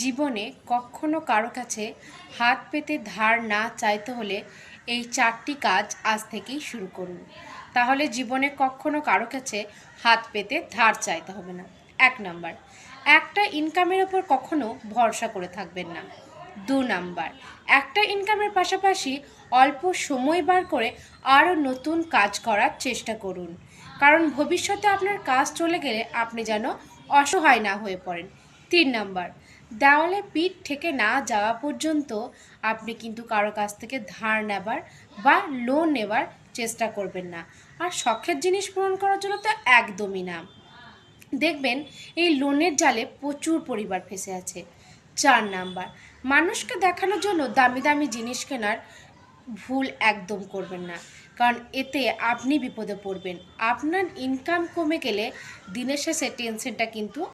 জীবনে কখনো কারো কাছে হাত পেতে ধার না চাইতে হলে এই 4টি কাজ আজ থেকেই শুরু করুন। তাহলে জীবনে কখনো কারো কাছে হাত পেতে ধার চাইতে হবে না। 1 নাম্বার, একটা ইনকামের ওপর কখনো ভরসা করে থাকবেন না। 2 নাম্বার, একটা ইনকামের পাশাপাশি অল্প সময় বার করে আরও নতুন কাজ করার চেষ্টা করুন, কারণ ভবিষ্যতে আপনার কাজ চলে গেলে আপনি যেন অসহায় না হয়ে পড়েন। 3 নাম্বার, দেওয়ালে পিঠ ঠেকে না যাওয়া পর্যন্ত আপনি কিন্তু কারো কাছ থেকে ধার নেবার বা লোন নেবার চেষ্টা করবেন না। আর শখের জিনিস পূরণ করার জন্য তো একদমই না। দেখবেন এই লোনের জালে প্রচুর পরিবার ফেঁসে আছে। 4 নাম্বার, মানুষকে দেখানোর জন্য দামি দামি জিনিস কেনার ভুল একদম করবেন না, কারণ এতে আপনি বিপদে পড়বেন। আপনার ইনকাম কমে গেলে দিনের শেষে টেনশনটা কিন্তু